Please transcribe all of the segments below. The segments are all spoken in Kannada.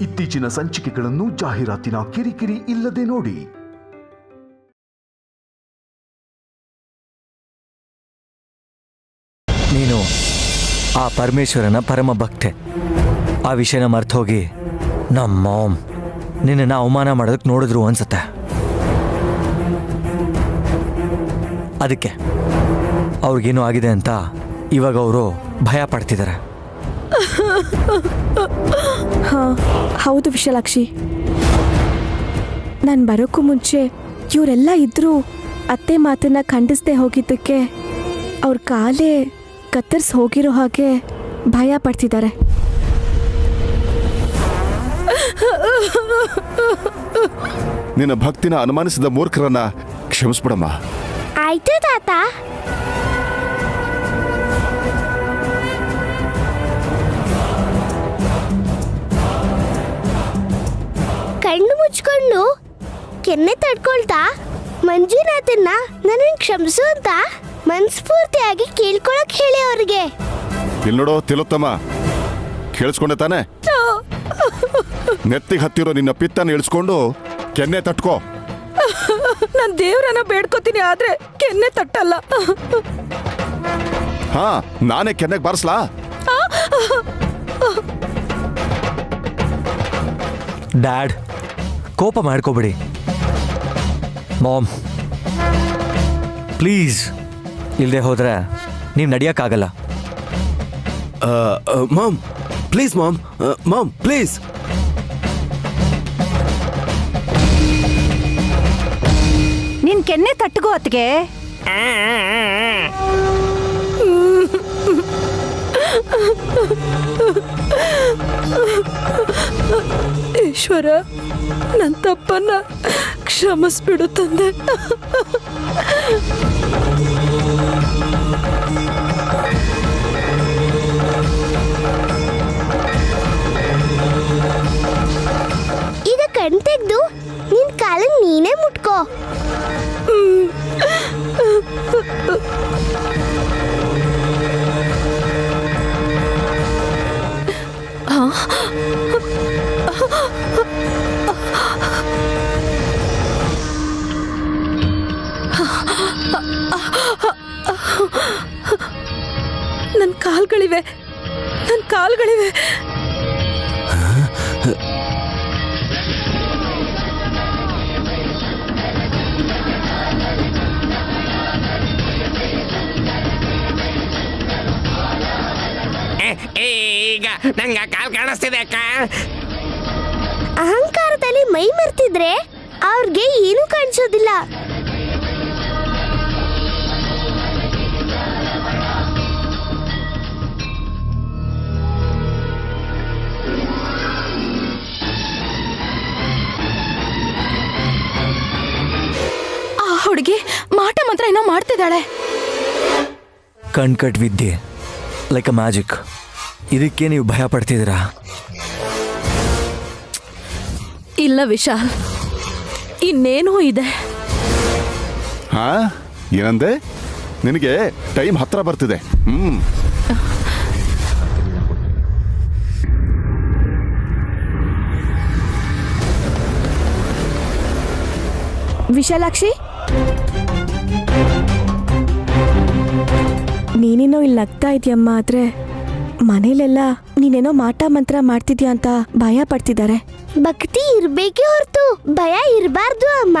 ಇತ್ತೀಚಿನ ಸಂಚಿಕೆಗಳನ್ನು ಜಾಹೀರಾತಿನ ಕಿರಿಕಿರಿ ಇಲ್ಲದೆ ನೋಡಿ. ನೀನು ಆ ಪರಮೇಶ್ವರನ ಪರಮ ಭಕ್ತೆ. ಆ ವಿಷಯನ ಮರ್ತೋಗಿ ನಮ್ಮ ಮಾಮ್ ನಿನ್ನನ್ನು ಅವಮಾನ ಮಾಡೋದಕ್ಕೆ ನೋಡಿದ್ರು ಅನ್ಸುತ್ತೆ. ಅದಕ್ಕೆ ಅವ್ರಿಗೇನು ಆಗಿದೆ ಅಂತ ಇವಾಗ ಅವರು ಭಯ ಪಡ್ತಿದ್ದಾರೆ. ಹೌದು ವಿಶಾಲಾಕ್ಷಿ, ನಾನು ಬರೋಕ್ಕೂ ಮುಂಚೆ ಇವರೆಲ್ಲ ಇದ್ರೂ ಅತ್ತೆ ಮಾತನ್ನ ಖಂಡಿಸದೆ ಹೋಗಿದ್ದಕ್ಕೆ ಅವ್ರ ಕಾಲೇ ಕತ್ತರಿಸಿ ಹೋಗಿರೋ ಹಾಗೆ ಭಯ ಪಡ್ತಿದ್ದಾರೆ. ನಿನ್ನ ಭಕ್ತಿನ ಅನುಮಾನಿಸಿದ ಮೂರ್ಖರನ್ನ ಕ್ಷಮಿಸ್ಬಿಡಮ್ಮ. ಆಯ್ತು ತಾತ. ಕಣ್ಣು ಮುಚ್ಕೊಂಡು ಕೆನ್ನೆ ತಡ್ಕೊಳ್ತಾ ಮಂಜುನಾಥನ್ನ ನನ್ನನ್ನು ಕ್ಷಮಿಸು ಅಂತ ಮನಸ್ಫೂರ್ತಿಯಾಗಿ ಕೇಳ್ಕೊಳಕ್ ಹೇಳಿ ಅವ್ರಿಗೆ. ಇಲ್ಲಿ ನೋಡೋ ತಿಲೋತ್ತಮ, ಕೇಳಿಸ್ಕೊಂಡೆ ತಾನೆ? ನೆತ್ತಿಗೆ ಹತ್ತಿರೋ ನಿನ್ನ ಪಿತ್ತನ ಇಳಿಸ್ಕೊಂಡು ಕೆನ್ನೆ ತಟ್ಕೋ. ನಾನು ದೇವ್ರನ್ನ ಬೇಡ್ಕೋತೀನಿ, ಆದ್ರೆ ಕೆನ್ನೆ ತಟ್ಟಲ್ಲ. ಹಾ, ನಾನೇ ಕೆನ್ನೆಗೆ ಬಾರಿಸ್ಲಾ? ಡ್ಯಾಡ್, ಕೋಪ ಮಾಡ್ಕೋಬೇಡಿ. ಮಾಮ್ ಪ್ಲೀಸ್, ಇಲ್ಲದೆ ಹೋದ್ರೆ ನೀವು ನಡೆಯೋಕ್ಕಾಗಲ್ಲ. Ma'am please, ma'am please. ನಿನ್ ಕೆನ್ನೆ ತಟ್ಟಗೋ ಅತ್ಗೆ. ಈಶ್ವರ, ನನ್ನ ತಪ್ಪನ್ನ ಕ್ಷಮಿಸ್ಬಿಡು ತಂದೆ. ಈಗ ಕಣ್ ತೆಗ್ದು ನಿನ್ ಕಾಲನ್ ನೀನೇ ಮುಟ್ಕೋ. ನನ್ನ ಕಾಲ್ಗಳಿವೆ, ನನ್ನ ಕಾಲ್ಗಳಿವೆ. ಈಗ ನಂಗೆ ಕಾಲ್ ಕಾಣಿಸ್ತಿದೆ ಅಕ್ಕ. ಅಹಂಕಾರದಲ್ಲಿ ಮೈ ಮರ್ತಿದ್ರೆ ಅವ್ರಿಗೆ ಏನೂ ಕಾಣಿಸೋದಿಲ್ಲ. ಆ ಹುಡುಗಿ ಮಾಟ ಮಂತ್ರ ಏನೋ ಮಾಡ್ತಿದ್ದಾಳೆ. ಕಣ್ಕಟ್ ವಿದ್ಯೆ ಲೈಕ್ ಅ ಮ್ಯಾಜಿಕ್. ಇದಕ್ಕೆ ನೀವು ಭಯ ಪಡ್ತಿದ್ದೀರಾ? ಇಲ್ಲ ವಿಶಾಲ್, ಇನ್ನೇನೂ ಇದೆ. ಹಾ, ಏನಂದೆ? ನಿನಗೆ ಟೈಮ್ ಹತ್ರ ಬರ್ತಿದೆ. ವಿಶಾಲಾಕ್ಷಿ, ನೀನೇನೋ ಇಲ್ಲಿ ನಗ್ತಾ ಇದೆಯಮ್ಮ, ಆದ್ರೆ ಮನೇಲೆಲ್ಲ ನೀನೇನೋ ಮಾಟ ಮಂತ್ರ ಮಾಡ್ತಿದ್ಯಾ ಅಂತ ಭಯ ಪಡ್ತಿದ್ದಾರೆ. ಭಕ್ತಿ ಇರ್ಬೇಕೇ ಹೊರತು ಭಯ ಇರಬಾರ್ದು ಅಮ್ಮ.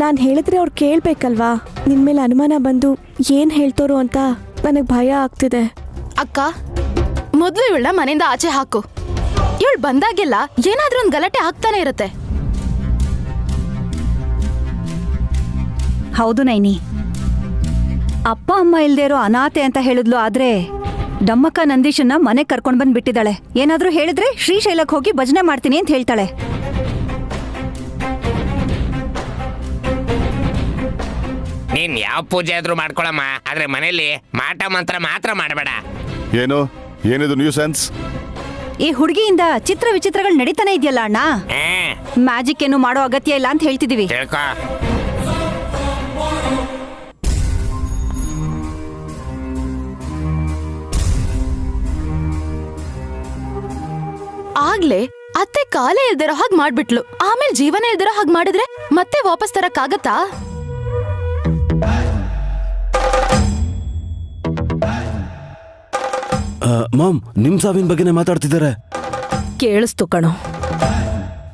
ನಾನು ಹೇಳಿದ್ರೆ ಅವ್ರು ಕೇಳ್ಬೇಕಲ್ವಾ? ನಿನ್ ಮೇಲೆ ಅನುಮಾನ ಬಂದು ಏನ್ ಹೇಳ್ತಾರೋ ಅಂತ ನನಗೆ ಭಯ ಆಗ್ತಿದೆ. ಅಕ್ಕ, ಮೊದಲು ಇವಳ ಮನೆಯಿಂದ ಆಚೆ ಹಾಕು. ಇವಳು ಬಂದಾಗೆಲ್ಲ ಏನಾದ್ರೂ ಒಂದು ಗಲಾಟೆ ಆಗ್ತಾನೆ ಇರುತ್ತೆ. ಹೌದು ನೈನಿ, ಅಪ್ಪ ಅಮ್ಮ ಇಲ್ದೇ ಇರೋ ಅನಾಥೆ ಅಂತ ಹೇಳಿದ್ಲು. ಆದ್ರೆ ಡಮ್ಮಕ್ಕ ನಂದೀಶನ್ನ ಮನೆಗೆ ಕರ್ಕೊಂಡ್ ಬಂದ್ ಬಿಟ್ಟಿದ್ದಾಳೆ. ಏನಾದ್ರೂ ಹೇಳಿದ್ರೆ ಶ್ರೀಶೈಲಕ್ಕೆ ಹೋಗಿ ಭಜನೆ ಮಾಡ್ತೀನಿ ಅಂತ ಹೇಳ್ತಾಳೆ. ನೀನ್ ಯಾವ ಪೂಜೆ ಆದ್ರೂ ಮಾಡ್ಕೊಳಮ್ಮ, ಆದ್ರೆ ಮನೇಲಿ ಮಾಟ ಮಂತ್ರ ಮಾತ್ರ ಮಾಡಬೇಡ. ಏನಿದು ನ್ಯೂಸೆನ್ಸ್? ಈ ಹುಡುಗಿಯಿಂದ ಚಿತ್ರ ವಿಚಿತ್ರಗಳು ನಡೀತಾನೆ ಇದೆಯಲ್ಲ ಅಣ್ಣ. ಮ್ಯಾಜಿಕ್ ಏನು ಮಾಡೋ ಅಗತ್ಯ ಇಲ್ಲ ಅಂತ ಹೇಳ್ತಿದೀವಿ. ತಿಳ್ಕೊ. ಆಗ್ಲೇ ಅತ್ತೆ ಕಾಲೇ ಇಲ್ದಿರೋ ಹಾಗೆ ಮಾಡ್ಬಿಟ್ಲು. ಆಮೇಲೆ ಜೀವನ ಇಲ್ದಿರೋ ಹಾಗೆ ಮಾಡಿದ್ರೆ ಮತ್ತೆ ವಾಪಸ್ ತರಕ್ಕಾಗತ್ತಾ? ಮಾಮ್, ನಿಮ್ ಸಾವಿನ ಬಗ್ಗೆನೇ ಮಾತಾಡ್ತಿದ್ದಾರೆ. ಕೇಳಿಸ್ತು ಕಣೋ,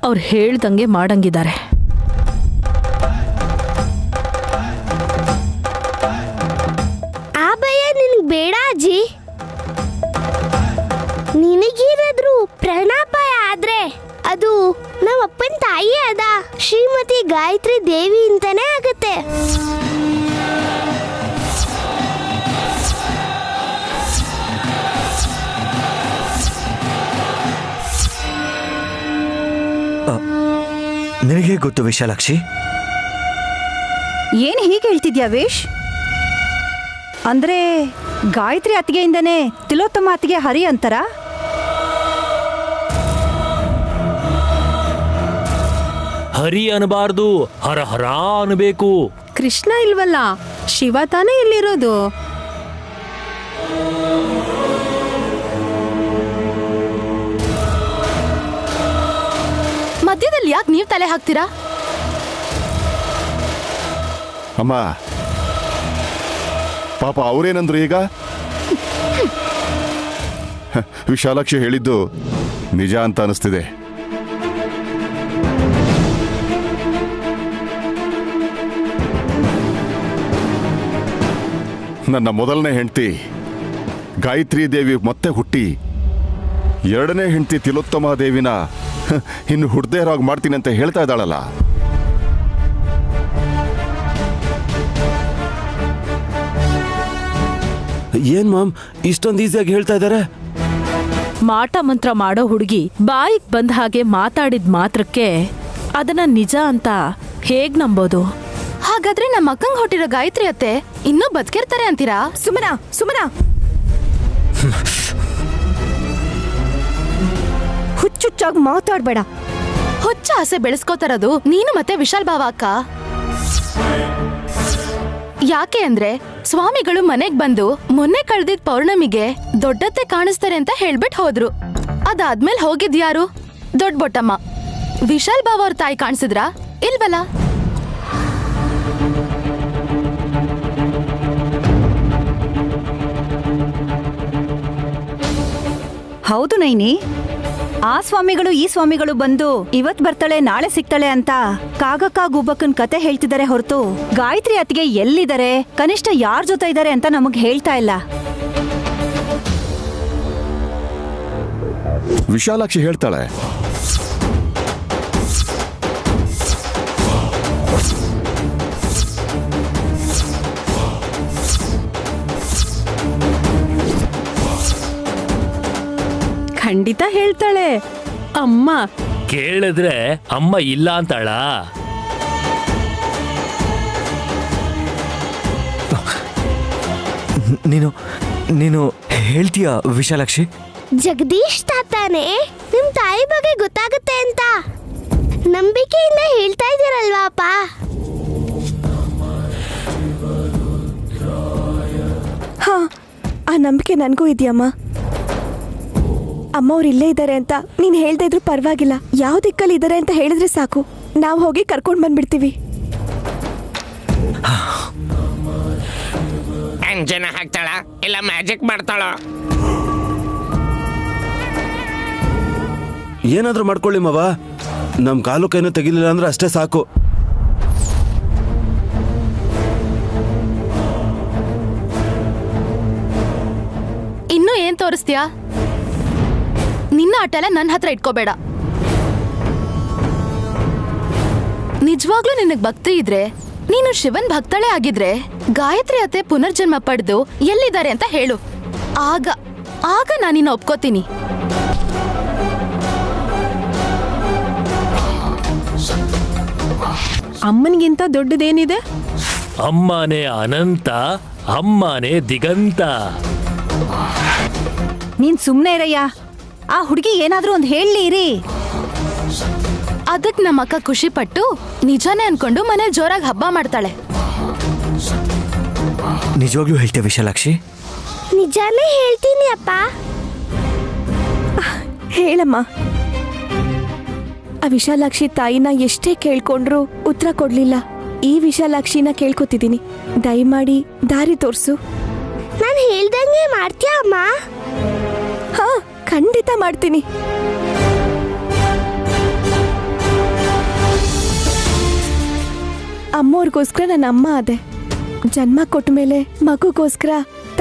ಅವ್ರು ಹೇಳ್ದಂಗೆ ಮಾಡಂಗಿದ್ದಾರೆ. ಆ ಭಯ ನಿನಗ್ ಬೇಡ ಅಜ್ಜಿ. ನಿನಗೇನಾದ್ರೂ ಪ್ರಾಣಾಪಾಯ ಆದ್ರೆ ಅದು ನಮ್ಮ ಅಪ್ಪನ ತಾಯಿ ಆದ ಶ್ರೀಮತಿ ಗಾಯತ್ರಿ ದೇವಿ ಅಂತಾನೆ ಆಗತ್ತೆ. ನಿನಗೆ ಗೊತ್ತು ವಿಶಾಲಾಕ್ಷಿ? ಏನ್ ಹೀಗೆ ಹೇಳ್ತಿದ್ಯಾ ವೇಶ್? ಅಂದ್ರೆ ಗಾಯತ್ರಿ ಅತ್ತಿಗೆಯಿಂದನೇ ತಿಲೋತ್ತಮ ಅತ್ತಿಗೆ ಹರಿ ಅಂತಾರ? ಹರಿ ಅನ್ಬಾರ್ದು, ಹರ ಹರ ಅನ್ಬೇಕು. ಕೃಷ್ಣ ಇಲ್ವಲ್ಲ, ಶಿವ ತಾನೇ ಇಲ್ಲಿರೋದು. ಮಧ್ಯದಲ್ಲಿ ಯಾಕೆ ನೀವ್ ತಲೆ ಹಾಕ್ತೀರಾ? ಅಮ್ಮ, ಪಾಪ ಅವ್ರೇನಂದ್ರು ಈಗ? ವಿಶಾಲಾಕ್ಷಿ ಹೇಳಿದ್ದು ನಿಜ ಅಂತ ಅನಿಸ್ತಿದೆ. ನನ್ನ ಮೊದಲನೇ ಹೆಂಡತಿ ಗಾಯತ್ರಿ ದೇವಿ ಮತ್ತೆ ಹುಟ್ಟಿ ಎರಡನೇ ಹೆಂಡತಿ ತಿಲೋತ್ತಮ ದೇವಿನ ಇನ್ನು ಹುಡ್ದೇ ಇರೋಗ್ ಮಾಡ್ತೀನಿ ಅಂತ ಹೇಳ್ತಾ ಇದ್ದಾಳಲ್ಲ. ಏನ್ ಮಾಮ್, ಇಷ್ಟೊಂದು ಈಸಿಯಾಗಿ ಹೇಳ್ತಾ ಇದ್ದಾರೆ? ಮಾಟ ಮಂತ್ರ ಮಾಡೋ ಹುಡುಗಿ ಬಾಯಿಗೆ ಬಂದ ಹಾಗೆ ಮಾತಾಡಿದ ಮಾತ್ರಕ್ಕೆ ಅದನ್ನ ನಿಜ ಅಂತ ಹೇಗ್ ನಂಬೋದು? ಹಾಗಾದ್ರೆ ನಮ್ಮ ಅಕ್ಕಂಗ್ ಹೊಟ್ಟಿರೋ ಗಾಯತ್ರಿ ಅತ್ತೆ ಇನ್ನೂ ಬದುಕಿರ್ತಾರೆ ಅಂತೀರಾ? ಸುಮನಾ ಸುಮನಾ, ಹುಚ್ಚುಚ್ಚಾಗಿ ಮಾತಾಡ್ಬೇಡ. ಹುಚ್ಚ ಆಸೆ ಬೆಳೆಸ್ಕೋತಾರದು ನೀನು ಮತ್ತೆ ವಿಶಾಲ್ ಭಾವ ಅಕ್ಕ. ಯಾಕೆ ಅಂದ್ರೆ ಸ್ವಾಮಿಗಳು ಮನೆಗ್ ಬಂದು ಮೊನ್ನೆ ಕಳೆದಿದ್ ಪೌರ್ಣಮಿಗೆ ದೊಡ್ಡತ್ತೆ ಕಾಣಿಸ್ತಾರೆ ಅಂತ ಹೇಳ್ಬಿಟ್ ಹೋದ್ರು. ಅದಾದ್ಮೇಲೆ ಹೋಗಿದ್ಯಾರು? ದೊಡ್ಡ ಬೊಟ್ಟಮ್ಮ. ವಿಶಾಲ್ ಭಾವ ಅವ್ರ ತಾಯಿ ಕಾಣಿಸಿದ್ರಾ? ಇಲ್ವಲ್ಲ. ಹೌದು ನೈನಿ, ಆ ಸ್ವಾಮಿಗಳು ಈ ಸ್ವಾಮಿಗಳು ಬಂದು ಇವತ್ ಬರ್ತಾಳೆ ನಾಳೆ ಸಿಗ್ತಾಳೆ ಅಂತ ಕಾಗಕ್ಕ ಗುಬ್ಬಕ್ಕನ್ ಕತೆ ಹೇಳ್ತಿದ್ದಾರೆ ಹೊರತು ಗಾಯತ್ರಿ ಅತ್ತಿಗೆ ಎಲ್ಲಿದ್ದಾರೆ, ಕನಿಷ್ಠ ಯಾರ್ ಜೊತೆ ಇದ್ದಾರೆ ಅಂತ ನಮಗ್ ಹೇಳ್ತಾ ಇಲ್ಲ. ವಿಶಾಲಾಕ್ಷಿ ಹೇಳ್ತಾಳೆ, ಖಂಡಿತ ಹೇಳ್ತಾಳೆ. ಅಮ್ಮ ಕೇಳಿದ್ರೆ ಅಮ್ಮ ಇಲ್ಲ ಅಂತಾಳ? ನೀನು ನೀನು ಹೇಳ್ತೀಯ ವಿಶಾಲಾಕ್ಷಿ? ಜಗದೀಶ್ ತಾತಾನೆ ನಿಮ್ ತಾಯಿ ಬಗ್ಗೆ ಗೊತ್ತಾಗುತ್ತೆ ಅಂತ ನಂಬಿಕೆಯಿಂದ ಹೇಳ್ತಾ ಇದ್ದೀರಲ್ವಾ ಅಪ್ಪ? ಹಾ, ಆ ನಂಬಿಕೆ ನನಗೂ ಇದೆಯಮ್ಮ. ಅಮ್ಮ ಅವ್ರು ಇಲ್ಲೇ ಇದ್ದಾರೆ ಅಂತ ನೀನು ಹೇಳ್ತಾ ಇದ್ರು ಪರವಾಗಿಲ್ಲ. ಯಾವ ದಿಕ್ಕಲ್ಲಿ ಇದ್ದಾರೆ ಅಂತ ಹೇಳಿದ್ರೆ ಸಾಕು, ನಾವು ಹೋಗಿ ಕರ್ಕೊಂಡು ಬಂದ್ಬಿಡ್ತೀವಿ. ಅಂಜನ ಹಾಕ್ತಾಳ ಇಲ್ಲ ಮ್ಯಾಜಿಕ್ ಮಾಡ್ತಾಳೋ? ಏನಾದ್ರೂ ಮಾಡ್ಕೊಳ್ಳಿ ಮವ, ನಮ್ ಕಾಲು ಕೈನ ತೆಗಿಲಿಲ್ಲ ಅಂದ್ರೆ ಅಷ್ಟೇ ಸಾಕು. ಇನ್ನು ಏನ್ ತೋರಿಸ್ತೀಯಾ? ನಿನ್ನ ಆಟ ಎಲ್ಲ ನನ್ನ ಹತ್ರ ಇಟ್ಕೋಬೇಡ. ನಿಜವಾಗ್ಲೂ ನಿನಗ್ ಭಕ್ತಿ ಇದ್ರೆ, ನೀನು ಶಿವನ್ ಭಕ್ತಳೇ ಆಗಿದ್ರೆ ಗಾಯತ್ರಿ ಅತ್ತೆ ಪುನರ್ಜನ್ಮ ಪಡೆದು ಎಲ್ಲಿದ್ದಾರೆ ಅಂತ ಹೇಳು. ಆಗ ಆಗ ನಾನಿನ್ನ ಒಪ್ಕೋತೀನಿ. ಅಮ್ಮನಿಗಿಂತ ದೊಡ್ಡದೇನಿದೆ? ಅಮ್ಮನೇ ಅನಂತ, ಅಮ್ಮನೇ ದಿಗಂತ. ನೀನ್ ಸುಮ್ನೆ ಇರಯ್ಯ. ಆ ಹುಡುಗಿ ಏನಾದ್ರೂ ಒಂದ್ ಹೇಳಿ. ಅದಕ್ ನಮ್ಮ ಅಕ್ಕ ಖುಷಿ ಪಟ್ಟು ನಿಜಾನೇ ಅನ್ಕೊಂಡು ಮನೆ ಜೋರಾಗಿ ಹಬ್ಬ ಮಾಡ್ತಾಳೆ. ನಿಜವಾಗ್ಲೂ ಹೇಳ್ತೇವೆ ವಿಶಾಲಾಕ್ಷಿ? ನಿಜಾನೇ ಹೇಳ್ತೀನಿ ಅಪ್ಪ. ಹೇಳಮ್ಮ. ಆ ವಿಶಾಲಾಕ್ಷಿ ತಾಯಿನ ಎಷ್ಟೇ ಕೇಳ್ಕೊಂಡ್ರು ಉತ್ತರ ಕೊಡ್ಲಿಲ್ಲ. ಈ ವಿಶಾಲಾಕ್ಷಿನ ಕೇಳ್ಕೊತಿದ್ದೀನಿ, ದಯಮಾಡಿ ದಾರಿ ತೋರ್ಸು. ನಾನು ಹೇಳ್ದಂಗೆ ಮಾಡ್ತೀಯಾ ಅಮ್ಮ? ಹಾ, ಖಂಡಿತ ಮಾಡ್ತೀನಿ. ಅಮ್ಮವ್ರಿಗೋಸ್ಕರ ನನ್ನ ಅಮ್ಮ ಅದೇ. ಜನ್ಮ ಕೊಟ್ಟ ಮೇಲೆ ಮಗುಗೋಸ್ಕರ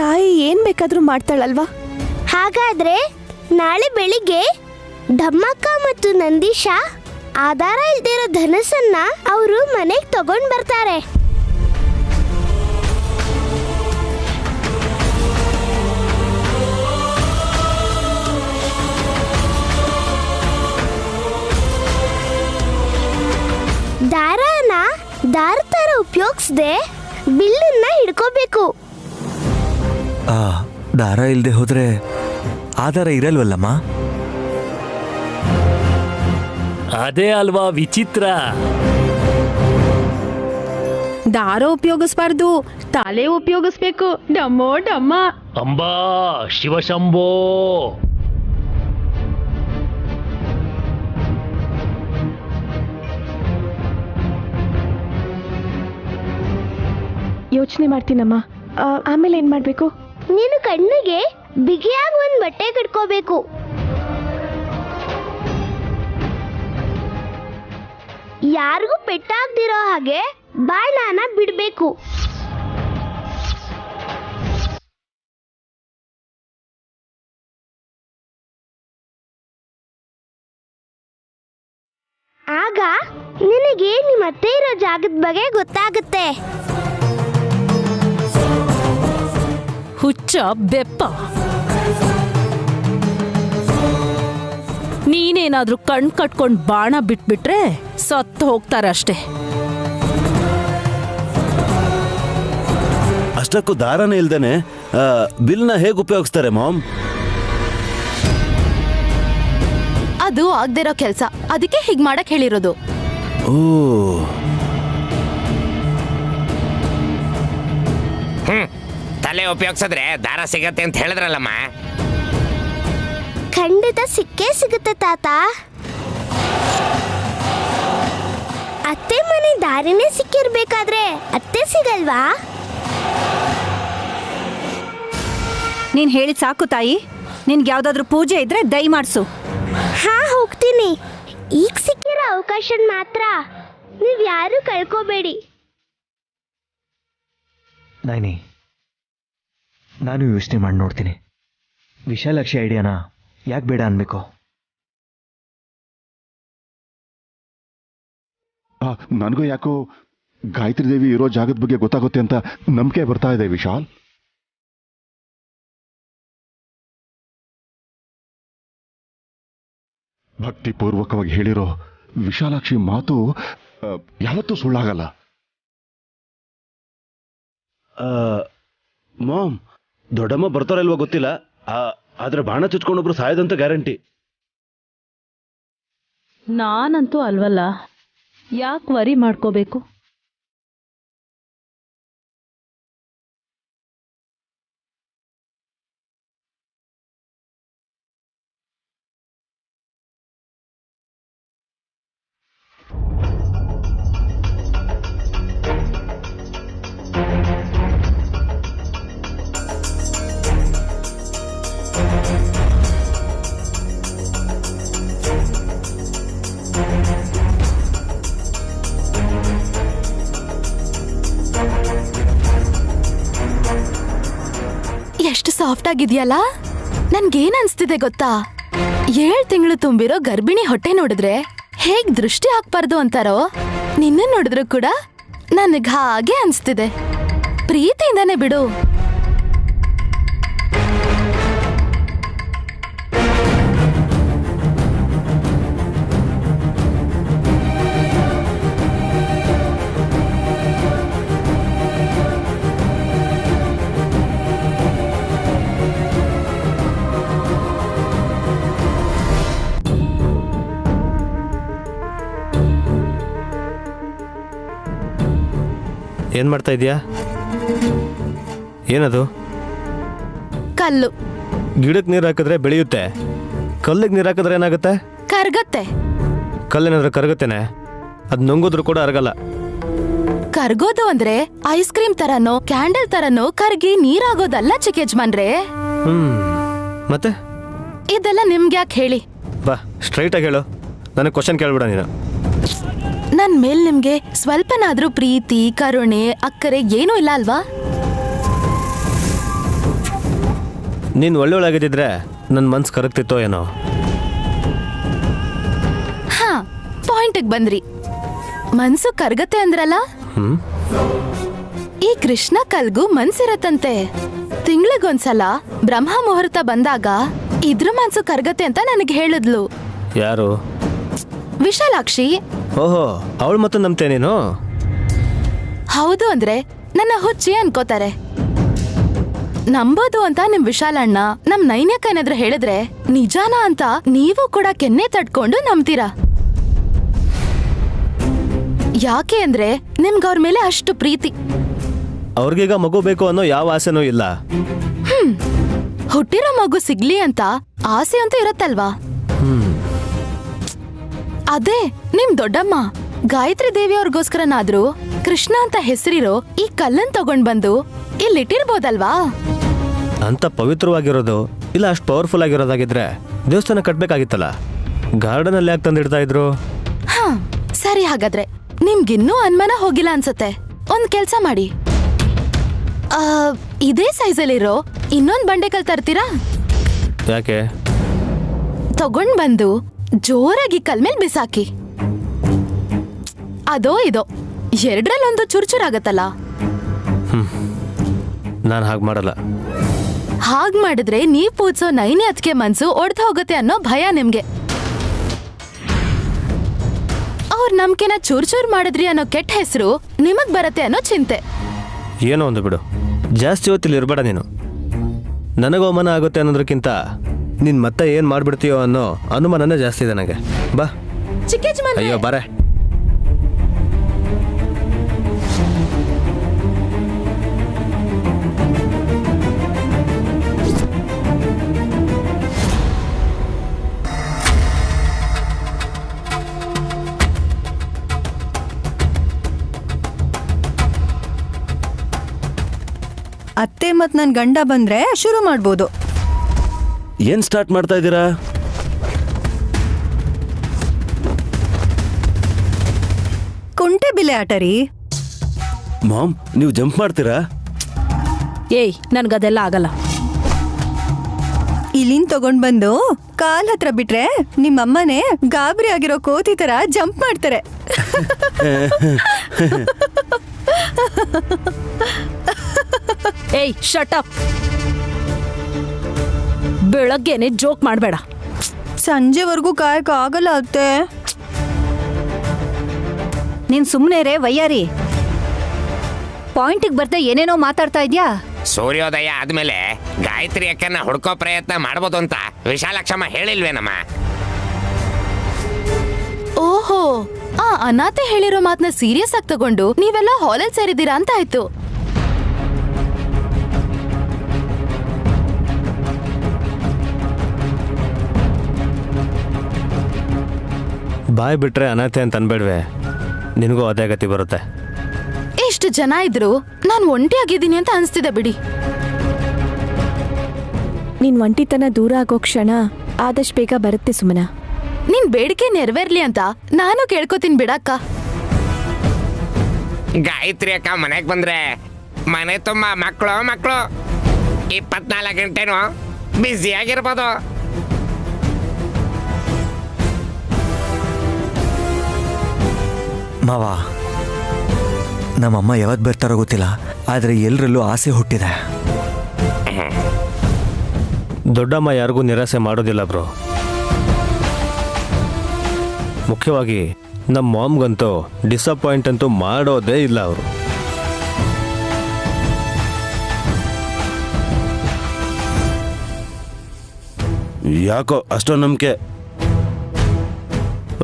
ತಾಯಿ ಏನ್ ಬೇಕಾದ್ರೂ ಮಾಡ್ತಾಳಲ್ವಾ? ಹಾಗಾದ್ರೆ ನಾಳೆ ಬೆಳಿಗ್ಗೆ ಢಮ್ಮಕ್ಕ ಮತ್ತು ನಂದೀಶ ಆಧಾರ ಇಲ್ದಿರೋ ಧನಸನ್ನ ಅವರು ಮನೆಗೆ ತಗೊಂಡ್ ಬರ್ತಾರೆ. ದಾರನ ದಾರ ತರ ಉಪಯೋಗಿಸದೆ ಬಿಲ್ಲನ್ನ ಹಿಡ್ಕೋಬೇಕು. ದಾರ ಇಲ್ದೆ ಹೋದ್ರೆ ಆಧಾರ ಇರಲ್ವಲ್ಲಮ್ಮ? ಅದೇ ಅಲ್ವಾ ವಿಚಿತ್ರ. ದಾರ ಉಪಯೋಗಿಸ್ಬಾರ್ದು, ತಲೆ ಉಪಯೋಗಿಸ್ಬೇಕು. ಡಮ್ಮೋ ಡಮ್ಮ. ಅಂಬಾ ಶಿವಶಂಭೋ. ಯೋಚನೆ ಮಾಡ್ತೀನಮ್ಮ. ಆಮೇಲೆ ಏನ್ ಮಾಡ್ಬೇಕು? ನೀನು ಕಣ್ಣಿಗೆ ಬಿಗಿಯಾಗಿ ಒಂದ್ ಬಟ್ಟೆ ಕಟ್ಕೋಬೇಕು. ಯಾರಿಗೂ ಪೆಟ್ಟಾಗ್ದಿರೋ ಹಾಗೆ ಬಾಣನ ಬಿಡ್ಬೇಕು. ಆಗ ನಿನಗೆ ನಿಮ್ಮ ಅತ್ತೆ ಇರೋ ಜಾಗದ ಬಗ್ಗೆ ಗೊತ್ತಾಗುತ್ತೆ. ಹುಚ್ಚ ಬೆಪ್ಪ, ನೀನೇನಾದ್ರೂ ಕಣ್ ಕಟ್ಕೊಂಡ್ ಬಾಣ ಬಿಟ್ಬಿಟ್ರೆ ಸತ್ತು ಹೋಗ್ತಾರಷ್ಟೇ. ಅಷ್ಟಕ್ಕೂ ದಾರನೇ ಇಲ್ದೇನೆ ಬಿಲ್ನ ಹೇಗೆ ಉಪಯೋಗಿಸ್ತಾರೆ ಮಾಮ್? ಅದು ಆಗ್ದಿರೋ ಕೆಲ್ಸ, ಅದಕ್ಕೆ ಹೀಗ್ ಮಾಡಕ್ ಹೇಳಿರೋದು. ಓ, ತಲೆ ಉಪಯೋಗಿಸಿದ್ರೆ ದಾರ ಸಿಗತ್ತೆ ಅಂತ ಹೇಳಿದ್ರಲ್ಲಮ್ಮ. ಖಂಡಿತ ಸಿಕ್ಕೇ ಸಿಗುತ್ತೆ ತಾತ. ಅತ್ತೆ ಮನೆ ದಾರಿನೇ ಸಿಕ್ಕಿರ್ಬೇಕಾದ್ರೆ ಅತ್ತೆ ಸಿಗಲ್ವಾ? ನೀನ್ ಹೇಳಿದ್ ಸಾಕು ತಾಯಿ. ನಿನ್ಗೆ ಯಾವ್ದಾದ್ರು ಪೂಜೆ ಇದ್ರೆ ದಯ ಮಾಡ್ಸು. ಹಾ, ಹೋಗ್ತೀನಿ. ಈಗ ಸಿಕ್ಕಿರೋ ಅವಕಾಶ ಮಾತ್ರ ನೀವ್ ಯಾರು ಕಳ್ಕೋಬೇಡಿ. ನೈನಿ, ನಾನು ಯೋಚನೆ ಮಾಡಿ ನೋಡ್ತೀನಿ. ವಿಶಾಲಾಕ್ಷಿ ಐಡಿಯಾನ ಯಾಕೆ ಬೇಡ ಅನ್ಬೇಕು? ನನಗೂ ಯಾಕೋ ಗಾಯತ್ರಿ ದೇವಿ ಇರೋ ಜಾಗದ ಬಗ್ಗೆ ಗೊತ್ತಾಗುತ್ತೆ ಅಂತ ನಂಬಿಕೆ ಬರ್ತಾ ಇದೆ ವಿಶಾಲ್. ಭಕ್ತಿ ಪೂರ್ವಕವಾಗಿ ಹೇಳಿರೋ ವಿಶಾಲಾಕ್ಷಿ ಮಾತು ಯಾವತ್ತೂ ಸುಳ್ಳಾಗಲ್ಲ. ಮಾಮ್, ದೊಡ್ಡಮ್ಮ ಬರ್ತಾರಲ್ವಾ ಗೊತ್ತಿಲ್ಲ, ಆದ್ರೆ ಬಾಣ ಚುಚ್ಕೊಂಡೊಬ್ರು ಸಾಯದಂತ ಗ್ಯಾರಂಟಿ. ನಾನಂತೂ ಅಲ್ವಲ್ಲ, ಯಾಕೆ ವರಿ ಮಾಡ್ಕೋಬೇಕು? ಎಷ್ಟು ಸಾಫ್ಟ್ ಆಗಿದೆಯಲ್ಲ. ನನ್ಗೇನ್ ಅನ್ಸ್ತಿದೆ ಗೊತ್ತಾ? 7 ತಿಂಗಳು ತುಂಬಿರೋ ಗರ್ಭಿಣಿ ಹೊಟ್ಟೆ ನೋಡಿದ್ರೆ ಹೇಗ್ ದೃಷ್ಟಿ ಹಾಕ್ಬಾರ್ದು ಅಂತಾರೋ, ನಿನ್ನ ನೋಡಿದ್ರು ಕೂಡ ನನಗ್ ಹಾಗೆ ಅನ್ಸ್ತಿದೆ. ಪ್ರೀತಿಯಿಂದಾನೆ ಬಿಡು. ಏನ್ ಮಾಡ್ತಾ ಇದೀಯಾ? ಏನದು? ಕಲ್ಲು. ಗಿಡಕ್ಕೆ ನೀರು ಹಾಕಿದ್ರೆ ಬೆಳೆಯುತ್ತೆ, ಕಲ್ಲಿಗೆ ನೀರು ಹಾಕಿದ್ರೆ ಏನಾಗುತ್ತೆ? ಕರ್ಗತ್ತೆ. ಕಲ್ಲೇನಾದ್ರೂ ಕರಗುತ್ತೇನೆ, ಅದು ನುಂಗಿದ್ರು ಕೂಡ ಅರಗಲ್ಲ. ಕರ್ಗೋದು ಅಂದ್ರೆ ಐಸ್ ಕ್ರೀಮ್ ತರನೋ ಕ್ಯಾಂಡಲ್ ತರನೋ ಕರ್ಗಿ ನೀರಾಗೋದಲ್ಲ ಚಿಕ್ಕ ಯಜಮಾನ್ರೆ. ಮತ್ತೆ ಇದೆಲ್ಲ ನಿಮ್ಗೆ ಯಾಕೆ ಹೇಳಿ? ಬಾ ಸ್ಟ್ರೈಟ್ ಆಗಿ ಹೇಳು, ನನಗೆ ಕ್ವಶನ್ ಕೇಳ್ಬಿಡ ನೀನು. ನನ್ ಮೇಲ್ ನಿಮ್ಗೆ ಸ್ವಲ್ಪನಾದ್ರೂ ಪ್ರೀತಿ ಕರುಣೆ ಅಕ್ಕರೆ ಏನೂ ಇಲ್ಲ ಅಲ್ವಾ? ನೀನು ಒಳ್ಳೆಯೊಳಗಿದ್ದಿದ್ರೆ ನನ್ನ ಮನ್ಸು ಕರಗ್ತಿತ್ತೋ ಏನೋ. ಹಾ, ಪಾಯಿಂಟಿಗೆ ಬಂದ್ರಿ. ಮನ್ಸು ಕರ್ಗತ್ತೆ ಅಂದ್ರಲ್ಲ, ಈ ಕೃಷ್ಣ ಕಲ್ಗೂ ಮನ್ಸಿರತ್ತಂತೆ. ತಿಂಗಳಿಗೊಂದ್ಸಲ ಬ್ರಹ್ಮ ಮುಹೂರ್ತ ಬಂದಾಗ ಇದ್ರ ಮನ್ಸು ಕರ್ಗತ್ತೆ ಅಂತ ನನಗೆ ಹೇಳಿದ್ಲು. ಯಾರು? ವಿಶಾಲಾಕ್ಷಿ. ಓಹೋ, ಅವಳು ಮತ್ತೆ ನಂಬ್ತೇ ನೀನು? ಹೌದು ಅಂದ್ರೆ ನನ್ನ ಹುಚ್ಚಿ ಅನ್ಕೋತಾರೆ. ನಂಬೋದು ಅಂತ ನಿಮ್ ವಿಶಾಲಣ್ಣ ನಮ್ ನೈನ್ಯಕ್ಕ ಏನಾದ್ರೂ ಹೇಳಿದ್ರೆ ನಿಜಾನ ಅಂತ ನೀವು ಕೂಡ ಕೆನ್ನೆ ತಡ್ಕೊಂಡು ನಂಬ್ತೀರಾ. ಯಾಕೆ ಅಂದ್ರೆ ನಿಮ್ಗೆ ಅವ್ರ ಮೇಲೆ ಅಷ್ಟು ಪ್ರೀತಿ. ಅವ್ರಿಗೀಗ ಮಗು ಬೇಕು ಅನ್ನೋ ಯಾವ ಆಸೆನೂ ಇಲ್ಲ. ಹುಟ್ಟಿರೋ ಮಗು ಸಿಗ್ಲಿ ಅಂತ ಆಸೆ ಅಂತೂ ಇರತ್ತಲ್ವಾ? ಅದೇ ನಿಮ್ ದೊಡ್ಡಮ್ಮ ಗಾಯತ್ರಿ ದೇವಿ ಅವ್ರಿಗೋಸ್ಕರನಾದ್ರೂ ಕೃಷ್ಣ ಅಂತ ಹೆಸರಿರೋ ಈ ಕಲ್ಲನ್ ತಗೊಂಡ್ ಬಂದು ಇಲ್ಲಿಟ್ಟಿರ್ಬೋದಲ್ವಾ? ಅಂತ ಪವಿತ್ರವಾಗಿರೋದು ಇಲ್ಲ ಅಷ್ಟು ಪವರ್ಫುಲ್ ಆಗಿರೋದಾಗಿದ್ರೆ ದೇವಸ್ಥಾನ ಕಟ್ಬೇಕಾಗಿತ್ತಲ್ಲ, ಗಾರ್ಡನ್ ಅಲ್ಲಿ ಯಾಕೆ ತಂದಿಡ್ತಾ ಇದ್ರು? ಹಾ ಸರಿ, ಹಾಗಾದ್ರೆ ನಿಮ್ಗಿನ್ನೂ ಅನುಮಾನ ಹೋಗಿಲ್ಲ ಅನ್ಸತ್ತೆ. ಒಂದ್ ಕೆಲ್ಸ ಮಾಡಿ, ಇದೇ ಸೈಜಲ್ಲಿರೋ ಇನ್ನೊಂದ್ ಬಂಡೆಕಲ್ ತರ್ತೀರಾ? ಯಾಕೆ? ತಗೊಂಡ್ ಬಂದು ಜೋರಾಗಿ ಕಲ್ ಮೇಲ್ ಬಿಸಾಕಿ. ಅದೋ ಇದೋ ಎರಡ್ರಲ್ಲೊಂದು ಚುರ್ಚುರಾಗತ್ತಲ್ಲ. ನಾನು ಹಾಗೆ ಮಾಡಲ್ಲ. ಹಾಗ್ ಮಾಡಿದ್ರೆ ನೀವ್ ಪೂಜ್ಸೋ ನೈನಿ ಅದ್ಕೆ ಮನ್ಸು ಒಡ್ದು ಹೋಗುತ್ತೆ ಅನ್ನೋ ಭಯ ನಿಮ್ಗೆ. ಅವ್ರ ನಂಬಿಕೆನ ಚೂರ್ ಮಾಡಿದ್ರಿ ಅನ್ನೋ ಕೆಟ್ಟ ಹೆಸರು ನಿಮಗ್ ಬರತ್ತೆ ಅನ್ನೋ ಚಿಂತೆ. ಏನೋ ಒಂದು ಬಿಡು, ಜಾಸ್ತಿ ಹೊತ್ತಿಲ್ಲಿ ಇರ್ಬೇಡ ನೀನು. ನನಗೆ ಅವಮಾನ ಆಗುತ್ತೆ ಅನ್ನೋದಕ್ಕಿಂತ ನೀನ್ ಮತ್ತೆ ಏನ್ ಮಾಡ್ಬಿಡ್ತೀಯೋ ಅನ್ನೋ ಅನುಮಾನನೇ ಜಾಸ್ತಿ ಇದೆ ನನಗೆ. ಬಾ. ಅಯ್ಯೋ ಬಾರೆ. ಅತ್ತೆ ಮತ್ ನನ್ ಗಂಡ ಬಂದ್ರೆ ಶುರು ಮಾಡ್ಬೋದು. ಏನ್ ಸ್ಟಾರ್ಟ್ ಮಾಡ್ತಾ ಇದ್ದೀರಾ? ಕುಂಟೆ ಬಿಲೆ ಆಟ ರೀ. ಮಾಮ್, ನೀವು ಜಂಪ್ ಮಾಡ್ತೀರಾ? ಏಯ್, ನನ್ಗದೆಲ್ಲ ಆಗಲ್ಲ. ಇಲ್ಲಿಂದ ತಗೊಂಡ್ ಬಂದು ಕಾಲ್ ಹತ್ರ ಬಿಟ್ರೆ ನಿಮ್ಮಮ್ಮನೇ ಗಾಬರಿ ಆಗಿರೋ ಕೋತಿ ತರ ಜಂಪ್ ಮಾಡ್ತಾರೆ. ಏಯ್ ಶಟ್ ಅಪ್. ಬೆಳಗ್ಗೆನೆ ಜೋಕ್ ಮಾಡಬೇಡ. ಸಂಜೆವರೆಗೂ ಕಾಯಕ ಆಗಲ್ಲ ಅತ್ತೆ. ನೀನ್ ಸುಮ್ಮನೆ ರೇ ವಯ್ಯಾರಿ. ಪಾಯಿಂಟಿಗೆ ಬರ್ತಾ ಏನೇನೋ ಮಾತಾಡ್ತಾ ಇದ್ಯಾ? ಸೂರ್ಯೋದಯ ಆದ್ಮೇಲೆ ಗಾಯತ್ರಿ ಅಕ್ಕನ ಹುಡ್ಕೋ ಪ್ರಯತ್ನ ಮಾಡ್ಬೋದು ಅಂತ ವಿಶಾಲಾಕ್ಷಮ್ಮ ಹೇಳಿಲ್ವೇನಮ್ಮ? ಓಹೋ, ಆ ಅನಾಥೆ ಹೇಳಿರೋ ಮಾತನ್ನ ಸೀರಿಯಸ್ ಆಗಿ ತಗೊಂಡು ನೀವೆಲ್ಲ ಹಾಲಲ್ಲಿ ಸೇರಿದ್ದೀರಾ ಅಂತ ಆಯ್ತು. ಬಾಯ್ ಬಿಟ್ರೆ ಅನಾಥೆ ಅಂತ ಅನ್ಬೇಡ್ವೆ, ನಿನಗೂ ಅದೇ ಗತಿ ಬರುತ್ತೆ. ಎಷ್ಟು ಜನ ಇದ್ರು ನಾನು ಒಂಟಿಯಾಗಿದ್ದೀನಿ ಅಂತ ಅನ್ಸ್ತಿದೆ ಬಿಡಿ. ನಿನ್ ಒಂಟಿತನ ದೂರ ಆಗೋ ಕ್ಷಣ ಆದಷ್ಟು ಬೇಗ ಬರುತ್ತೆ ಸುಮನ. ನಿನ್ ಬೇಡಿಕೆ ನೆರವೇರ್ಲಿ ಅಂತ ನಾನು ಕೇಳ್ಕೊತೀನಿ ಬಿಡಕ್ಕ. ಗಾಯತ್ರಿ ಅಕ್ಕ ಮನೆಗೆ ಬಂದ್ರೆ ಮನೆ ತುಂಬ ಮಕ್ಕಳು 24 ಗಂಟೆನೂ ಬ್ಯುಸಿಯಾಗಿರ್ಬೋದು. ಮಾವ, ನಮ್ಮಮ್ಮ ಯಾವತ್ತು ಬರ್ತಾರೋ ಗೊತ್ತಿಲ್ಲ, ಆದರೆ ಎಲ್ಲರಲ್ಲೂ ಆಸೆ ಹುಟ್ಟಿದೆ. ದೊಡ್ಡಮ್ಮ ಯಾರಿಗೂ ನಿರಾಸೆ ಮಾಡೋದಿಲ್ಲ ಬ್ರೋ. ಮುಖ್ಯವಾಗಿ ನಮ್ಮ ಮಾಮ್ಗಂತೂ ಡಿಸಪಾಯಿಂಟ್ ಅಂತೂ ಮಾಡೋದೇ ಇಲ್ಲ ಅವರು. ಯಾಕೋ ಅಷ್ಟೊಂದು ನಂಬಿಕೆ?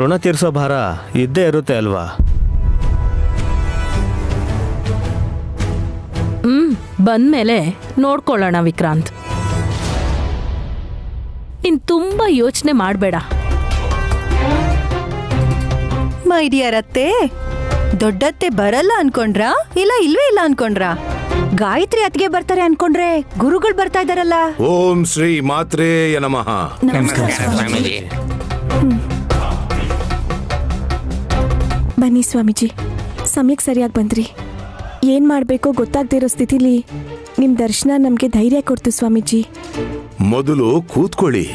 ಋಣ ತೀರ್ಸೋ ಭಾರ ಇದ್ದೇ ಇರುತ್ತೆ ಅಲ್ವಾ? ಬಂದ್ಮೇಲೆ ನೋಡ್ಕೊಳ್ಳೋಣ ವಿಕ್ರಾಂತ್. ನೀನ್ ತುಂಬಾ ಯೋಚನೆ ಮಾಡಬೇಡ. ಮಹಾತ್ಮ ಇದೆಯಾರತ್ತೆ ದೊಡ್ಡತ್ತೆ ಬರಲ್ಲ ಅನ್ಕೊಂಡ್ರಾ ಇಲ್ಲ ಇಲ್ವೇ ಇಲ್ಲ ಅನ್ಕೊಂಡ್ರಾ? ಗಾಯತ್ರಿ ಅತ್ತಿಗೆ ಬರ್ತಾರೆ ಅನ್ಕೊಂಡ್ರೆ ಗುರುಗಳು ಬರ್ತಾ ಇದಾರಲ್ಲ. ಓಂ ಶ್ರೀ ಮಾತ್ರೇಯ ನಮಃ. ಸ್ವಾಮೀಜಿ. ಬನ್ನಿ ಸ್ವಾಮೀಜಿ, ಸಮಯಕ್ಕೆ ಸರಿಯಾಗಿ ಬಂದ್ರಿ. ಏನ್ ಮಾಡ್ಬೇಕೋ ಗೊತ್ತಾಗದೇ ಇರೋ ಸ್ಥಿತಿಲಿ ನಿಮ್ ದರ್ಶನ ನಮ್ಗೆ ಧೈರ್ಯ ಕೊಡ್ತು ಸ್ವಾಮೀಜಿ. ಮೊದಲು ಕೂತ್ಕೊಳ್ಳಿ.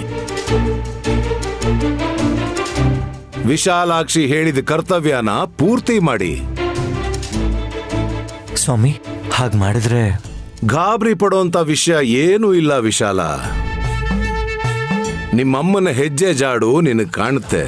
ವಿಶಾಲಾಕ್ಷಿ ಹೇಳಿದ ಕರ್ತವ್ಯನ ಪೂರ್ತಿ ಮಾಡಿ. ಸ್ವಾಮಿ, ಹಾಗೆ ಮಾಡಿದ್ರೆ ಗಾಬರಿ ಪಡೋಂತ ವಿಷಯ ಏನೂ ಇಲ್ಲ ವಿಶಾಲ. ನಿಮ್ಮಮ್ಮನ ಹೆಜ್ಜೆ ಜಾಡು ನಿನಗೆ ಕಾಣುತ್ತೆ.